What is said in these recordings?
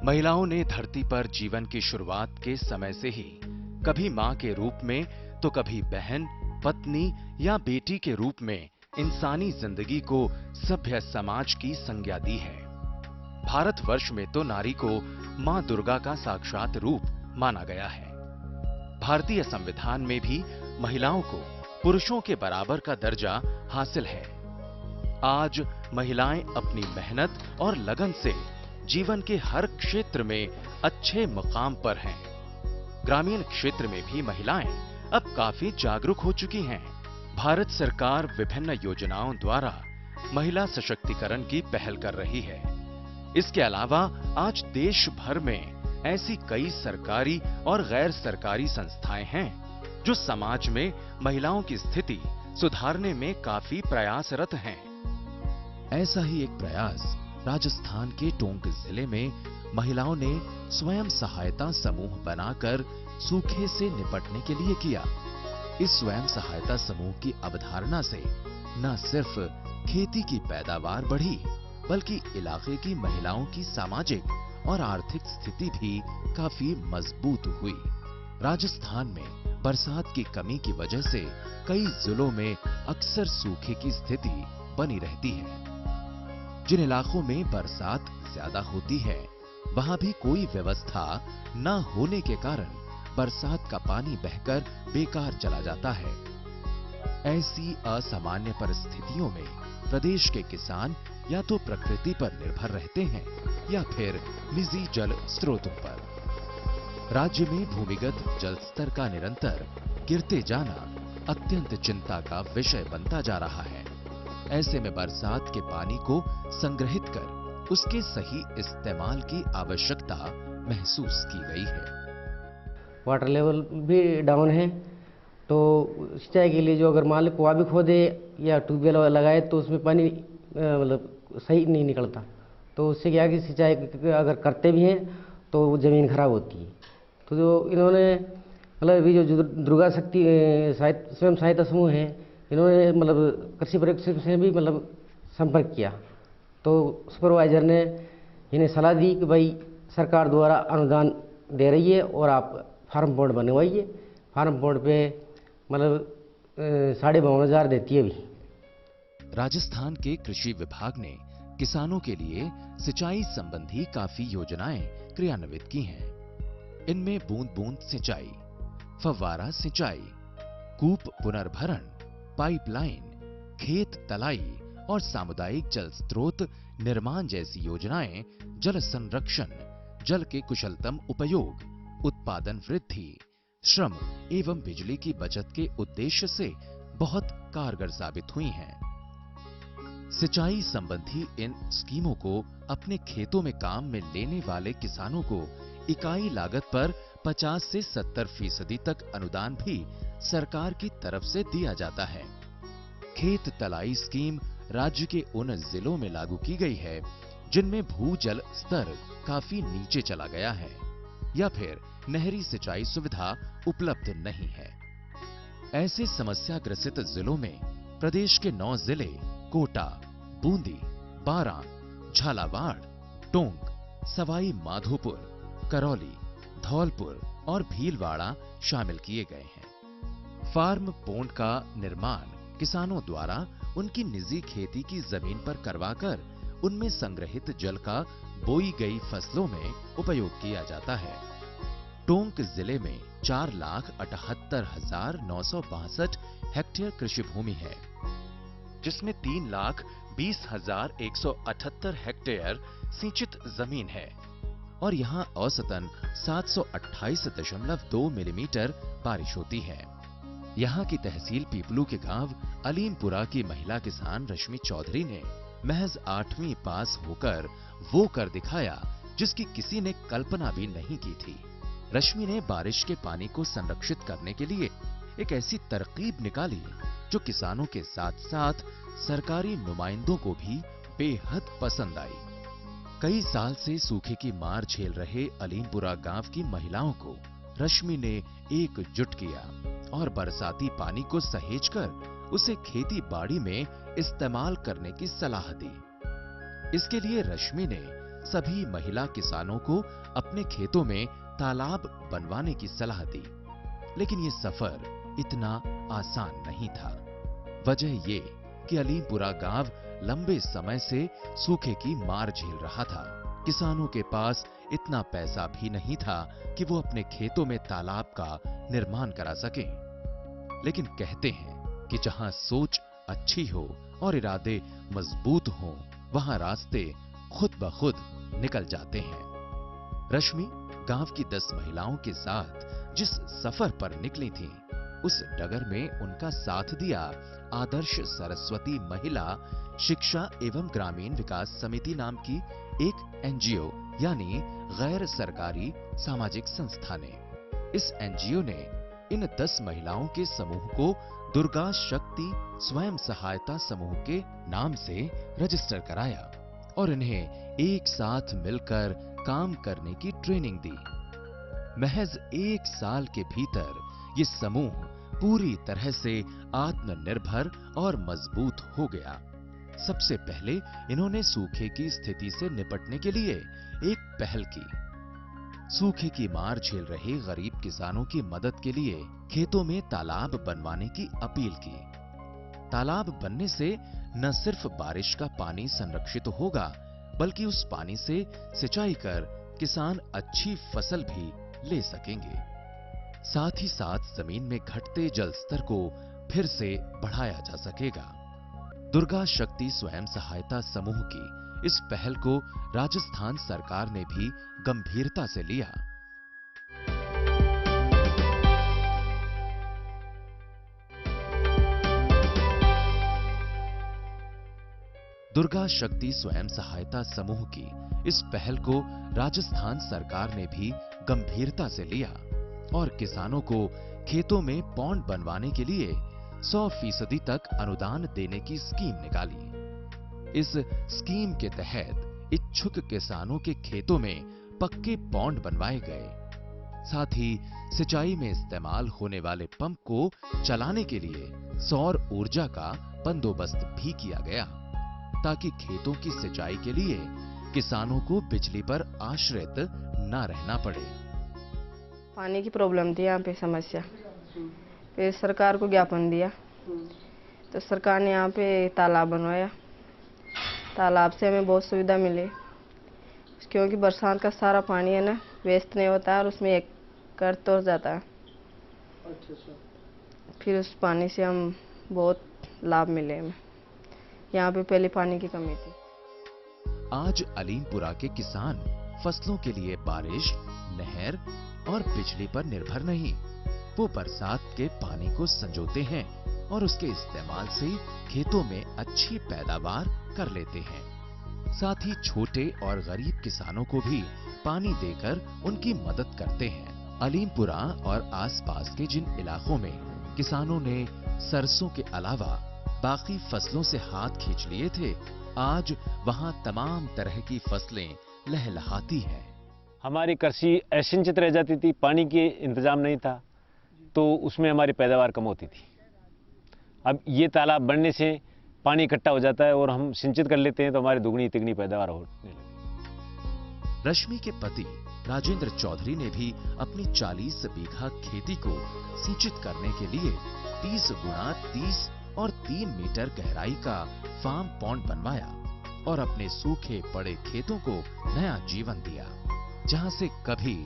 महिलाओं ने धरती पर जीवन की शुरुआत के समय से ही कभी मां के रूप में तो कभी बहन, पत्नी या बेटी के रूप में इंसानी जिंदगी को सभ्य समाज की संज्ञा दी है। भारतवर्ष में तो नारी को मां दुर्गा का साक्षात रूप माना गया है। भारतीय संविधान में भी महिलाओं को पुरुषों के बराबर का दर्जा हासिल है। आज महिलाएं अपनी मेहनत और लगन से जीवन के हर क्षेत्र में अच्छे मुकाम पर हैं। ग्रामीण क्षेत्र में भी महिलाएं अब काफी जागरूक हो चुकी हैं। भारत सरकार विभिन्न योजनाओं द्वारा महिला सशक्तिकरण की पहल कर रही है। इसके अलावा आज देश भर में ऐसी कई सरकारी और गैर सरकारी संस्थाएं हैं जो समाज में महिलाओं की स्थिति सुधारने में काफी प्रयासरत हैं। ऐसा ही एक प्रयास राजस्थान के टोंक जिले में महिलाओं ने स्वयं सहायता समूह बनाकर सूखे से निपटने के लिए किया। इस स्वयं सहायता समूह की अवधारणा से न सिर्फ खेती की पैदावार बढ़ी, बल्कि इलाके की महिलाओं की सामाजिक और आर्थिक स्थिति भी काफी मजबूत हुई। राजस्थान में बरसात की कमी की वजह से कई जिलों में अक्सर सूखे की स्थिति बनी रहती है। जिन इलाकों में बरसात ज्यादा होती है, वहां भी कोई व्यवस्था न होने के कारण बरसात का पानी बहकर बेकार चला जाता है। ऐसी असामान्य परिस्थितियों में प्रदेश के किसान या तो प्रकृति पर निर्भर रहते हैं या फिर निजी जल स्रोतों पर। राज्य में भूमिगत जल स्तर का निरंतर गिरते जाना अत्यंत चिंता का विषय बनता जा रहा है। ऐसे में बरसात के पानी को संग्रहित कर उसके सही इस्तेमाल की आवश्यकता महसूस की गई है। वाटर लेवल भी डाउन है, तो सिंचाई के लिए जो अगर मान लो कुआं भी खोदे या ट्यूबवेल लगाए तो उसमें पानी मतलब सही नहीं निकलता। तो उससे क्या कि सिंचाई अगर करते भी हैं तो ज़मीन खराब होती है। तो जो इन्होंने मतलब अभी जो दुर्गा शक्ति स्वयं सहायता समूह है, इन्होंने मतलब कृषि परिक्षेत्र से भी मतलब संपर्क किया। तो सुपरवाइजर ने इन्हें सलाह दी कि भाई सरकार द्वारा अनुदान दे रही है और आप फार्म बोर्ड बनवाइए। फार्म बोर्ड पे मतलब 52,500 देती है अभी। राजस्थान के कृषि विभाग ने किसानों के लिए सिंचाई संबंधी काफी योजनाएं क्रियान्वित की हैं। इनमें बूंद बूंद सिंचाई, फव्वारा सिंचाई, कूप पुनर्भरण, पाइपलाइन, खेत तलाई और सामुदायिक जल स्रोत निर्माण जैसी योजनाएं जल संरक्षण, जल के कुशलतम उपयोग, उत्पादन वृद्धि, श्रम एवं बिजली की बचत के उद्देश्य से बहुत कारगर साबित हुई हैं। सिंचाई संबंधी इन स्कीमों को अपने खेतों में काम में लेने वाले किसानों को इकाई लागत पर 50 से 70% तक अनुदान भी सरकार की तरफ से दिया जाता है। खेत तलाई स्कीम राज्य के उन जिलों में लागू की गई है जिनमें भूजल स्तर काफी नीचे चला गया है या फिर नहरी सिंचाई सुविधा उपलब्ध नहीं है। ऐसे समस्या ग्रसित जिलों में प्रदेश के 9 जिले कोटा, बूंदी, बारां, झालावाड़, टोंक, सवाई माधोपुर, करौली, धौलपुर और भीलवाड़ा शामिल किए गए हैं। फार्म पोंड का निर्माण किसानों द्वारा उनकी निजी खेती की जमीन पर करवाकर उनमें संग्रहित जल का बोई गई फसलों में उपयोग किया जाता है। टोंक जिले में 4,78,962 हेक्टेयर कृषि भूमि है, जिसमें 3,20,178 हेक्टेयर सिंचित जमीन है और यहां औसतन 728.2 मिलीमीटर बारिश होती है। यहां की तहसील पीपलू के गांव अलीमपुरा की महिला किसान रश्मि चौधरी ने महज 8वीं पास होकर वो कर दिखाया जिसकी किसी ने कल्पना भी नहीं की थी। रश्मि ने बारिश के पानी को संरक्षित करने के लिए एक ऐसी तरकीब निकाली जो किसानों के साथ साथ सरकारी नुमाइंदों को भी बेहद पसंद आई। कई साल से सूखे की मार झेल रहे अलीमपुरा गांव की महिलाओं को रश्मि ने एकजुट किया और बरसाती पानी को सहेजकर उसे खेती बाड़ी में इस्तेमाल करने की सलाह दी। इसके लिए रश्मि ने सभी महिला किसानों को अपने खेतों में तालाब बनवाने की सलाह दी। लेकिन ये सफर इतना आसान नहीं था। वजह ये कि अलीमपुरा गांव लंबे समय से सूखे की मार झेल रहा था। किसानों के पास इतना पैसा भी नहीं था कि वो अपने खेतों में तालाब का निर्माण करा सकें। लेकिन कहते हैं कि जहां सोच अच्छी हो और इरादे मजबूत हों, वहां रास्ते खुद ब खुद निकल जाते हैं। रश्मि गांव की 10 महिलाओं के साथ जिस सफर पर निकली थीं, उस डगर में उनका साथ दिया आदर्श सरस्वती महिला शिक्षा एवं ग्रामीण विकास समिति नाम की एक एनजीओ यानी गैर सरकारी सामाजिक संस्था ने। इस एनजीओ ने इन 10 महिलाओं के समूह को दुर्गा शक्ति स्वयं सहायता समूह के नाम से रजिस्टर कराया और इन्हें एक साथ मिलकर काम करने की ट्रेनिंग दी। महज 1 साल के भीतर ये समूह पूरी तरह से आत्मनिर्भर और मजबूत हो गया। सबसे पहले इन्होंने सूखे की स्थिति से निपटने के लिए एक पहल की। सूखे की मार झेल रहे गरीब किसानों की मदद के लिए खेतों में तालाब बनवाने की अपील की। तालाब बनने से न सिर्फ बारिश का पानी संरक्षित होगा, बल्कि उस पानी से सिंचाई कर किसान अच्छी फसल भी ले सकेंगे। साथ ही साथ जमीन में घटते जल स्तर को फिर से बढ़ाया जा सकेगा। दुर्गा शक्ति स्वयं सहायता समूह की इस पहल को राजस्थान सरकार ने भी गंभीरता से लिया। दुर्गा शक्ति स्वयं सहायता समूह की इस पहल को राजस्थान सरकार ने भी गंभीरता से लिया और किसानों को खेतों में पौंड बनवाने के लिए 100% तक अनुदान देने की स्कीम निकाली। इस स्कीम के तहत इच्छुक किसानों के खेतों में पक्के पौंड बनवाए गए। साथ ही सिंचाई में इस्तेमाल होने वाले पंप को चलाने के लिए सौर ऊर्जा का बंदोबस्त भी किया गया, ताकि खेतों की सिंचाई के लिए किसानों को बिजली पर आश्रित न रहना पड़े। पानी की प्रॉब्लम थी यहाँ पे, समस्या। फिर सरकार को ज्ञापन दिया तो सरकार ने यहाँ पे तालाब बनवाया। तालाब से हमें बहुत सुविधा मिली, क्योंकि बरसात का सारा पानी है ना, वेस्ट नहीं होता है और उसमें एक कर तो जाता है। फिर उस पानी से हम बहुत लाभ मिले हमें। यहाँ पे पहले पानी की कमी थी। आज अलीमपुरा के किसान फसलों के लिए बारिश, नहर और बिजली पर निर्भर नहीं, वो बरसात के पानी को संजोते हैं और उसके इस्तेमाल से खेतों में अच्छी पैदावार कर लेते हैं। साथ ही छोटे और गरीब किसानों को भी पानी देकर उनकी मदद करते हैं। अलीमपुरा और आसपास के जिन इलाकों में किसानों ने सरसों के अलावा बाकी फसलों से हाथ खींच लिए थे, आज वहां तमाम तरह की फसलें लहलहाती हैं। हमारी कृषि असिंचित रह जाती थी, पानी के इंतजाम नहीं था, तो उसमें हमारी पैदावार कम होती थी। अब ये तालाब बनने से पानी इकट्ठा हो जाता है और हम सिंचित कर लेते हैं, तो हमारी दुगनी तिगनी पैदावार होने लगी। रश्मि के पति राजेंद्र चौधरी ने भी अपनी 40 बीघा खेती को सिंचित करने के लिए 30 गुणा 30 और 3 मीटर गहराई का फार्म पॉन्ड बनवाया और अपने सूखे पड़े खेतों को नया जीवन दिया। जहां से कभी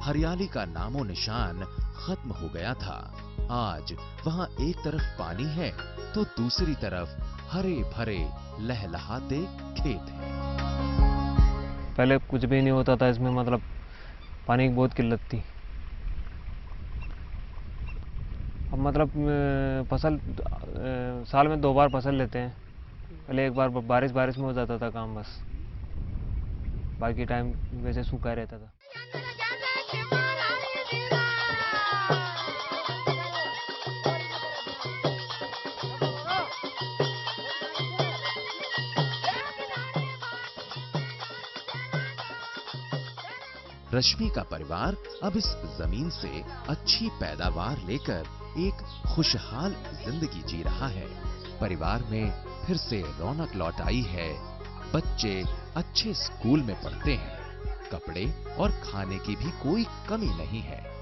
हरियाली का नामो निशान खत्म हो गया था, आज वहां एक तरफ पानी है तो दूसरी तरफ हरे भरे लहलहाते खेत हैं। पहले कुछ भी नहीं होता था इसमें, मतलब पानी की बहुत किल्लत थी। अब मतलब फसल साल में 2 बार फसल लेते हैं। पहले एक बार बारिश में हो जाता था काम, बस बाकी टाइम वैसे सूखा रहता था। रश्मि का परिवार अब इस जमीन से अच्छी पैदावार लेकर एक खुशहाल जिंदगी जी रहा है। परिवार में फिर से रौनक लौट आई है, बच्चे अच्छे स्कूल में पढ़ते हैं, कपड़े और खाने की भी कोई कमी नहीं है।